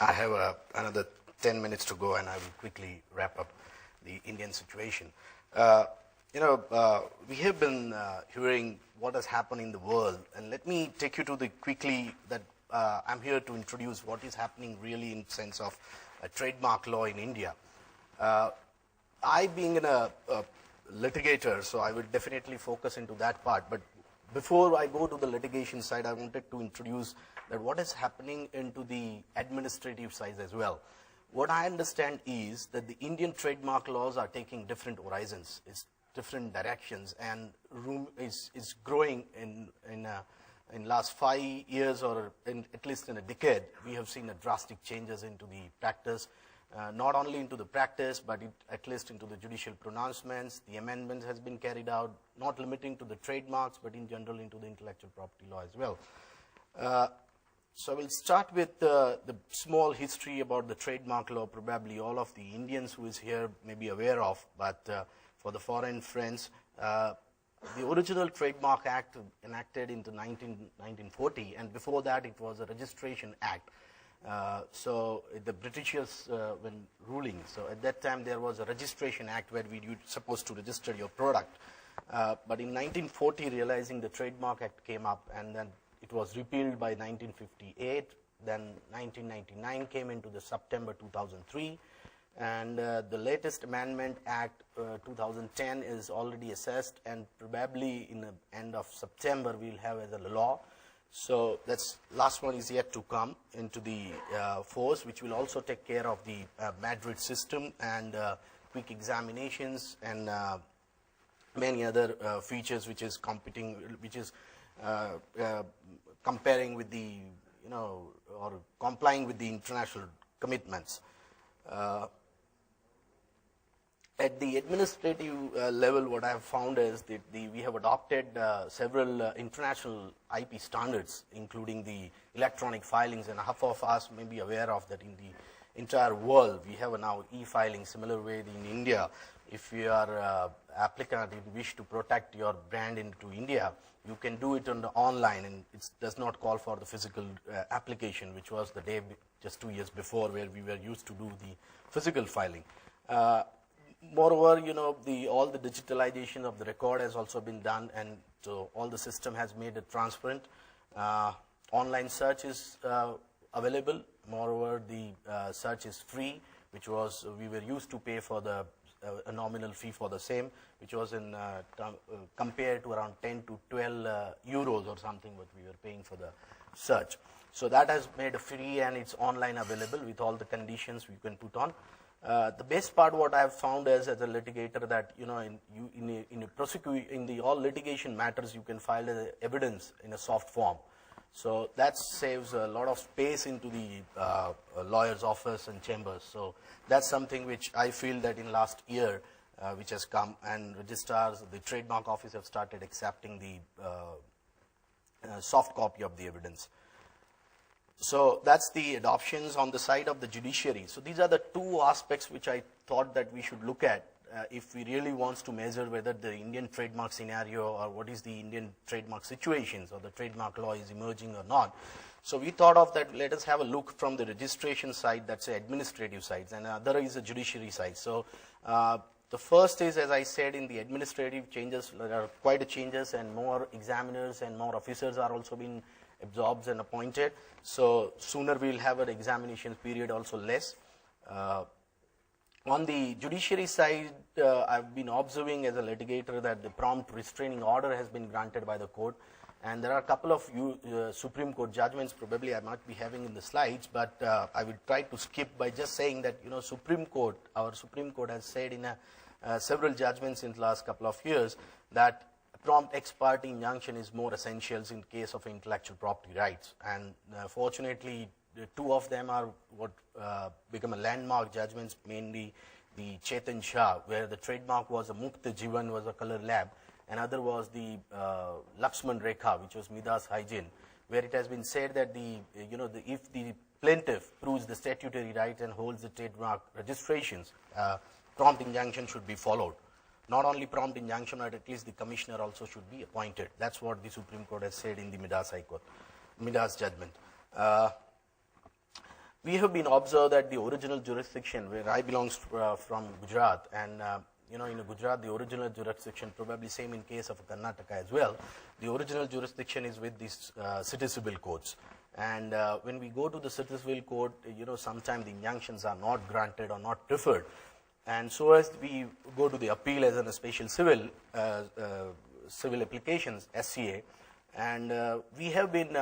I have another 10 minutes to go, and I will quickly wrap up the Indian situation. We have been hearing what has happened in the world, and let me take you to the quickly that I'm here to introduce what is happening really in sense of trademark law in India. I being a litigator, so I will definitely focus into that part, but before I go to the litigation side, I wanted to introduce that what is happening into the administrative side as well. What I understand is that the Indian trademark laws are taking different horizons, it's different directions, and room is growing in last 5 years or at least in a decade. We have seen a drastic changes into the practice, not only into the practice, but at least into the judicial pronouncements. The amendments has been carried out, not limiting to the trademarks, but in general into the intellectual property law as well. So we'll start with the small history about the trademark law. Probably all of the Indians who is here may be aware of, but for the foreign friends, the original Trademark Act enacted into 1940, and before that it was a Registration Act. So the Britishers when ruling, so at that time there was a Registration Act where you supposed to register your product. But in 1940, realizing the Trademark Act came up, and then it was repealed by 1958. Then 1999 came into the September 2003. And the latest Amendment Act 2010 is already assessed, and probably in the end of September we'll have as a law. So that's last one is yet to come into the force, which will also take care of the Madrid system and quick examinations and many other features which is competing, which is comparing with the or complying with the international commitments. At the administrative level, what I have found is that we have adopted several international IP standards, including the electronic filings, and half of us may be aware of that in the entire world. We have now e-filing, similar way in India. If you are applicant, if you wish to protect your brand into India, you can do it on the online, and it does not call for the physical application, which was the day just 2 years before where we were used to do the physical filing. Moreover, all the digitalization of the record has also been done, and so all the system has made it transparent. Online search is available. Moreover, the search is free, which was we were used to pay for the a nominal fee for the same, which was in compared to around 10 to 12 euros or something what we were paying for the search. So that has made it free, and it's online available with all the conditions we can put on. The best part what I have found is, as a litigator, that in the all litigation matters you can file the evidence in a soft form. So that saves a lot of space into the lawyer's office and chambers. So that's something which I feel that in last year which has come, and registrars, the trademark office have started accepting the soft copy of the evidence. So that's the adoptions on the side of the judiciary. So these are the two aspects which I thought that we should look at if we really wants to measure whether the Indian trademark scenario or what is the Indian trademark situations or the trademark law is emerging or not. So we thought of that, let us have a look from the registration side, that's the administrative side, and other is the judiciary side. So the first is, as I said, in the administrative changes, there are quite a changes, and more examiners and more officers are also being absorbed and appointed. So sooner we will have an examination period also less. On the judiciary side, I've been observing as a litigator that the prompt restraining order has been granted by the court, and there are a couple of Supreme Court judgments probably I might be having in the slides, but I will try to skip by just saying that our Supreme Court has said in several judgments in the last couple of years that prompt ex parte injunction is more essential in case of intellectual property rights, and fortunately two of them are what become a landmark judgments, mainly the Chetan Shah, where the trademark was a Mukta Jivan, was a color lab, and other was the Lakshman Rekha, which was Midas Hygiene, where it has been said that if the plaintiff proves the statutory right and holds the trademark registrations, prompt injunction should be followed. Not only prompt injunction, but at least the commissioner also should be appointed. That's what the Supreme Court has said in the Midas High Court, Midas judgment. we have been observed that the original jurisdiction where I belongs from Gujarat, and in Gujarat the original jurisdiction, probably same in case of Karnataka as well, the original jurisdiction is with these city civil courts. And when we go to the city civil court, sometimes the injunctions are not granted or not preferred. And so as we go to the appeal as a special civil applications, SCA, and we have been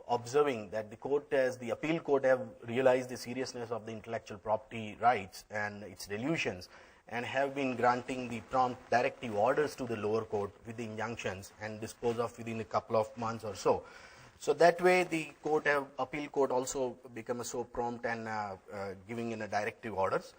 observing that the appeal court have realized the seriousness of the intellectual property rights and its delusions, and have been granting the prompt directive orders to the lower court with the injunctions and dispose of within a couple of months or so. So that way the appeal court also become so prompt and giving in a directive orders.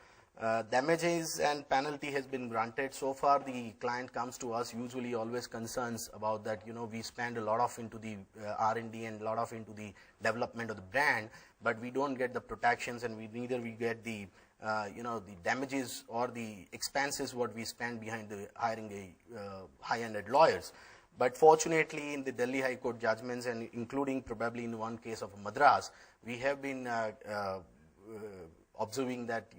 Damages and penalty has been granted. So far the client comes to us usually always concerns about that, we spend a lot of into the R&D and a lot of into the development of the brand, but we don't get the protections, and neither we get the the damages or the expenses what we spend behind the hiring a high-ended lawyers. But fortunately in the Delhi High Court judgments, and including probably in one case of Madras, we have been observing that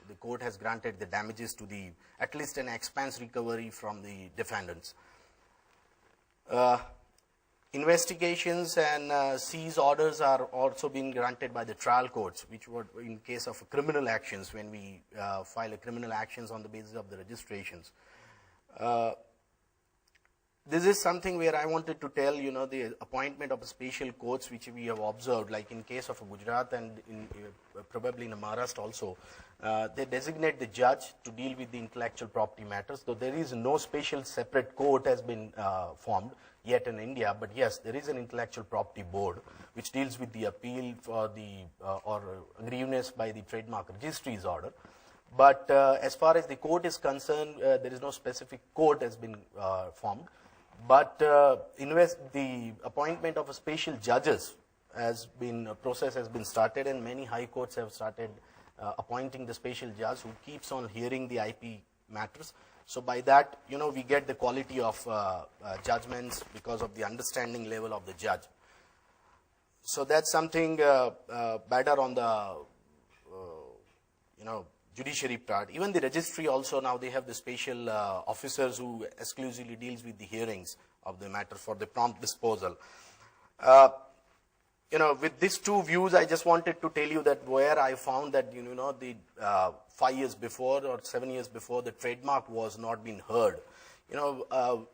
the court has granted the damages to the at least an expense recovery from the defendants. Investigations and seize orders are also being granted by the trial courts, which were in case of criminal actions when we file a criminal actions on the basis of the registrations. This is something where I wanted to tell, the appointment of special courts which we have observed, like in case of Gujarat and probably in Maharashtra also, they designate the judge to deal with the intellectual property matters, though there is no special separate court has been formed yet in India, but yes, there is an intellectual property board which deals with the appeal for the or grievances by the trademark registries order. But as far as the court is concerned, there is no specific court has been formed. But the appointment of a special judges process has been started, and many high courts have started appointing the special judge who keeps on hearing the IP matters. So by that, we get the quality of judgments because of the understanding level of the judge. So that's something better on the judiciary part. Even the registry also now they have the special officers who exclusively deals with the hearings of the matter for the prompt disposal. With these two views, I just wanted to tell you that where I found that the 5 years before or 7 years before, the trademark was not being heard.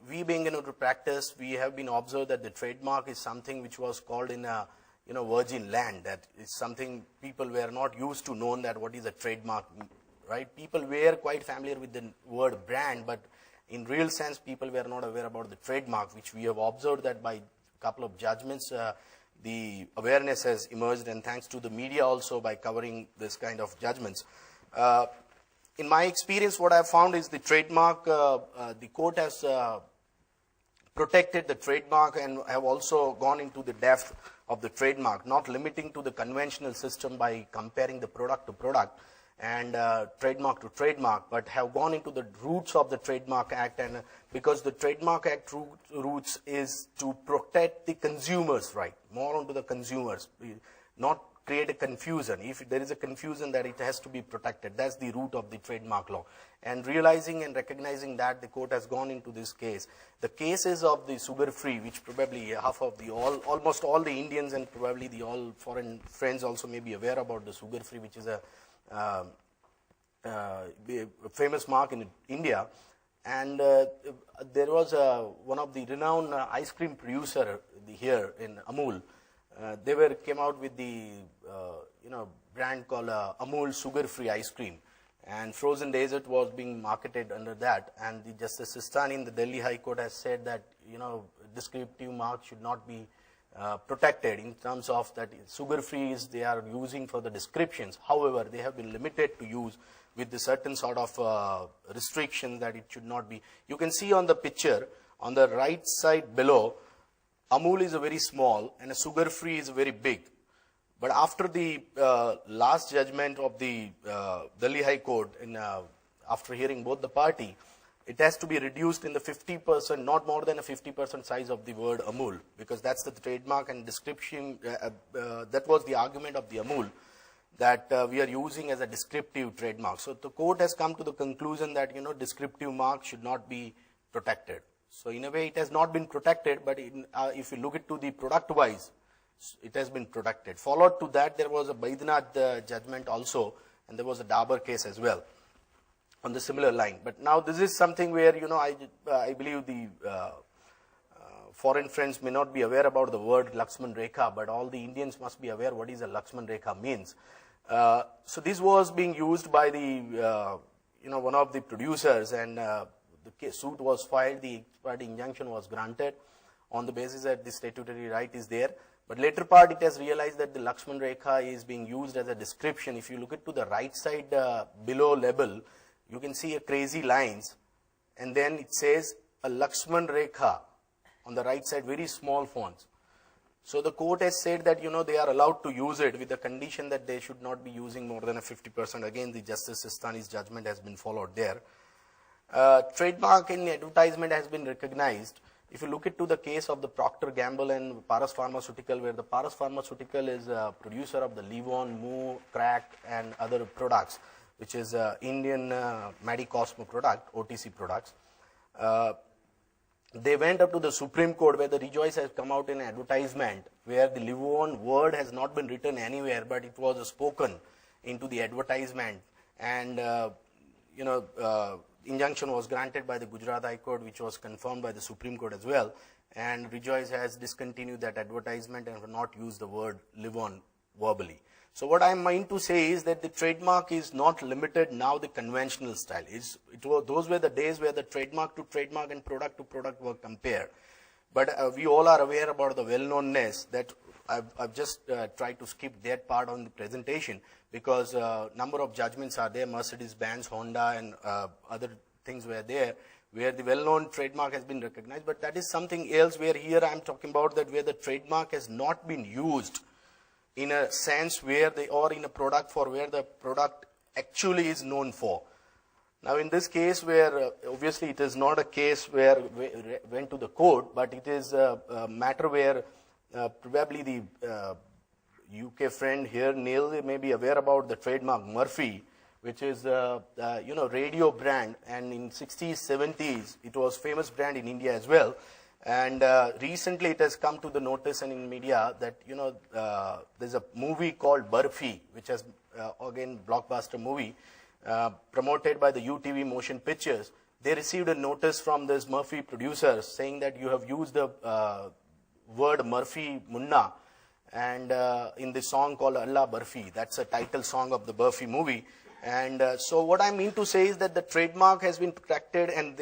We being into practice, we have been observed that the trademark is something which was called in a virgin land. That is something people were not used to know that what is a trademark, right? People were quite familiar with the word brand, but in real sense, people were not aware about the trademark, which we have observed that by a couple of judgments, the awareness has emerged, and thanks to the media also by covering this kind of judgments. In my experience, what I have found is the trademark, the court has protected the trademark and have also gone into the depth of the trademark, not limiting to the conventional system by comparing the product to product and trademark to trademark, but have gone into the roots of the Trademark Act, and because the Trademark Act roots is to protect the consumers' right, more onto the consumers, not create a confusion. If there is a confusion, that it has to be protected. That's the root of the trademark law. And realizing and recognizing that, the court has gone into this case. The cases of the sugar-free, which probably half of almost all the Indians and probably the all foreign friends also may be aware about the sugar-free, which is a famous mark in India. And there was one of the renowned ice cream producer here in Amul. They came out with the brand called Amul sugar-free ice cream, and frozen dessert was being marketed under that. And the Justice Sistani in the Delhi High Court has said that descriptive mark should not be protected in terms of that sugar-free is they are using for the descriptions. However, they have been limited to use with the certain sort of restrictions that it should not be. You can see on the picture on the right side below, Amul is a very small and a sugar-free is very big. But after the last judgment of the Delhi High Court, after hearing both the party, it has to be reduced in the 50%, not more than a 50% size of the word Amul, because that's the trademark and description. That was the argument of the Amul, that we are using as a descriptive trademark. So the court has come to the conclusion that, descriptive mark should not be protected. So in a way, it has not been protected, but if you look into the product-wise, it has been protected. Followed to that, there was a Baidyanath judgment also, and there was a Dabur case as well on the similar line. But now this is something where, I believe the foreign friends may not be aware about the word Lakshman Rekha, but all the Indians must be aware what is a Lakshman Rekha means. So this was being used by the, one of the producers, and the suit was filed, the ex parte injunction was granted on the basis that the statutory right is there. But later part, it has realized that the Lakshman Rekha is being used as a description. If you look at to the right side below label, you can see a crazy lines, and then it says a Lakshman Rekha on the right side, very small fonts. So the court has said that, they are allowed to use it with the condition that they should not be using more than a 50%. Again, the Justice Sistani's judgment has been followed there. Trademark in advertisement has been recognized. If you look into the case of the Procter Gamble and Paras Pharmaceutical, where the Paras Pharmaceutical is a producer of the Livon, Moo, Crack, and other products, which is Indian Medicosmo product, OTC products. They went up to the Supreme Court, where the Rejoice has come out in an advertisement where the Livon word has not been written anywhere, but it was spoken into the advertisement, and injunction was granted by the Gujarat High Court, which was confirmed by the Supreme Court as well, and Rejoice has discontinued that advertisement and will not use the word Livon verbally. So what I mean to say is that the trademark is not limited now the conventional style. Those were the days where the trademark to trademark and product to product were compared. But we all are aware about the well-knownness that I've just tried to skip that part on the presentation, because number of judgments are there. Mercedes-Benz, Honda, and other things were there where the well-known trademark has been recognized. But that is something else, where here I'm talking about that where the trademark has not been used in a sense where or in a product for where the product actually is known for. Now in this case, where obviously it is not a case where we went to the court, but it is a matter where probably the UK friend here, Neil, may be aware about the trademark Murphy, which is radio brand, and in 60s, 70s, it was famous brand in India as well. And recently it has come to the notice and in media that, there's a movie called Burfi, which has, again, blockbuster movie, promoted by the UTV Motion Pictures. They received a notice from this Murphy producer saying that you have used the word Murphy Munna and in the song called Allah Burfi. That's a title song of the Burfi movie. And so what I mean to say is that the trademark has been protected, and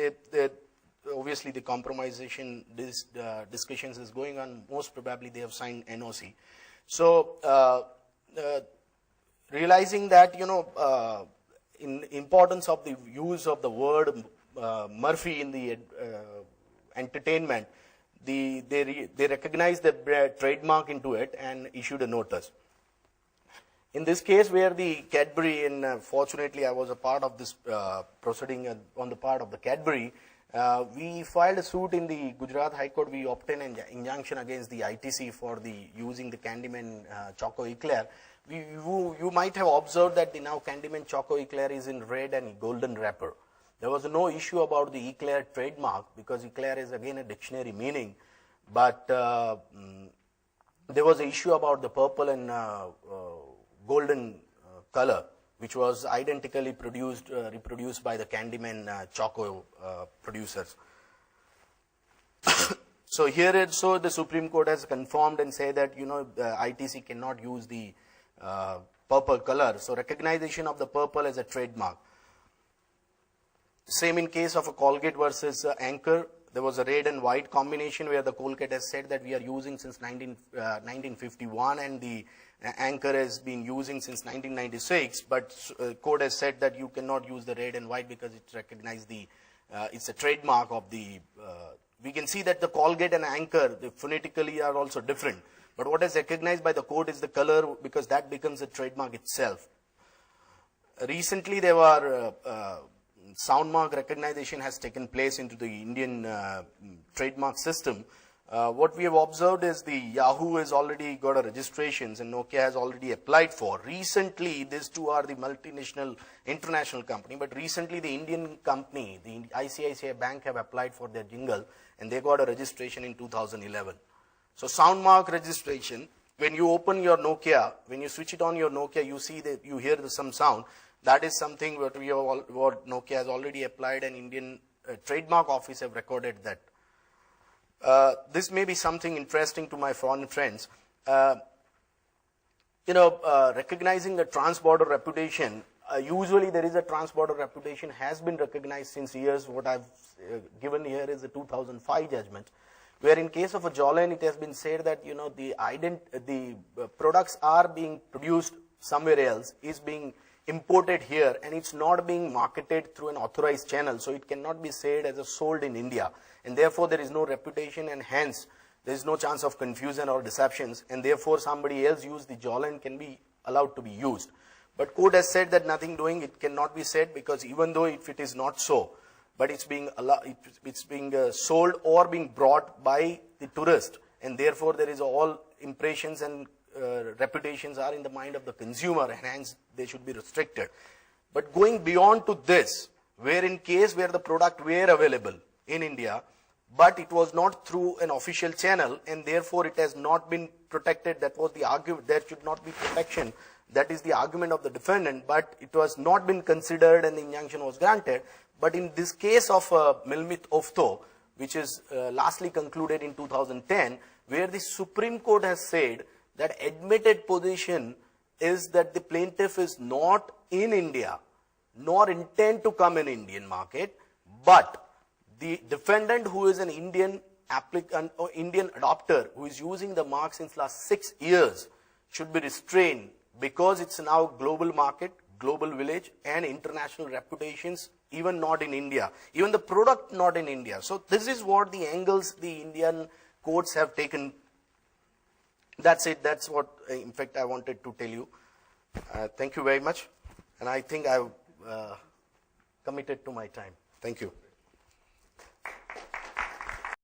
obviously the compromisation discussions is going on. Most probably they have signed NOC. So realizing that, in importance of the use of the word Murphy in the entertainment, they recognized the trademark into it and issued a notice. In this case, where the Cadbury, and fortunately I was a part of this proceeding on the part of the Cadbury, we filed a suit in the Gujarat High Court. We obtained an injunction against the ITC for using the Candyman Choco Eclair. You might have observed that the now Candyman Choco Eclair is in red and golden wrapper. There was no issue about the Eclair trademark, because Eclair is again a dictionary meaning, but there was an issue about the purple and golden color, which was identically reproduced by the Candyman Choco producers. So here, the Supreme Court has confirmed and said that, ITC cannot use the purple color. So recognition of the purple as a trademark. Same in case of a Colgate versus Anchor. There was a red and white combination where the Colgate has said that we are using since 1951, and the Anchor has been using since 1996. But court has said that you cannot use the red and white because it's recognized it's a trademark of the. We can see that the Colgate and Anchor, they phonetically are also different. But what is recognized by the court is the color, because that becomes a trademark itself. Recently, there were sound mark recognition has taken place into the Indian trademark system. What we have observed is the Yahoo has already got a registrations and Nokia has already applied for. Recently, these two are the multinational international company, but recently the Indian company, the ICICI Bank, have applied for their jingle and they got a registration in 2011. So Soundmark registration, when you open your Nokia, when you switch it on your Nokia, you see that you hear some sound. That is something what Nokia has already applied, and Indian trademark office have recorded that. This may be something interesting to my foreign friends. Recognizing the trans-border reputation, usually there is a trans-border reputation has been recognized since years. What I've given here is a 2005 judgment, where in case of a Jolene, it has been said that the products are being produced somewhere else, is being imported here, and it's not being marketed through an authorized channel, so it cannot be said as a sold in India, and therefore there is no reputation, and hence there is no chance of confusion or deceptions, and therefore somebody else use the Jolene can be allowed to be used. But court has said that nothing doing, it cannot be said, because even though if it is not so, but it's being sold or being brought by the tourist, and therefore there is all impressions and reputations are in the mind of the consumer, and hence they should be restricted. But going beyond to this, where in case where the product were available in India, but it was not through an official channel, and therefore it has not been protected, that was the argument, there should not be protection, that is the argument of the defendant, but it was not been considered and the injunction was granted. But in this case of Milmith Ofto, which is lastly concluded in 2010, where the Supreme Court has said that admitted position is that the plaintiff is not in India, nor intend to come in Indian market, but the defendant who is an Indian applicant or Indian adopter who is using the mark since last 6 years should be restrained, because it's now global market, global village, and international reputations, even not in India, even the product not in India. So this is what the angles the Indian courts have taken. That's it. That's what, in fact, I wanted to tell you. Thank you very much. And I think I've committed to my time. Thank you.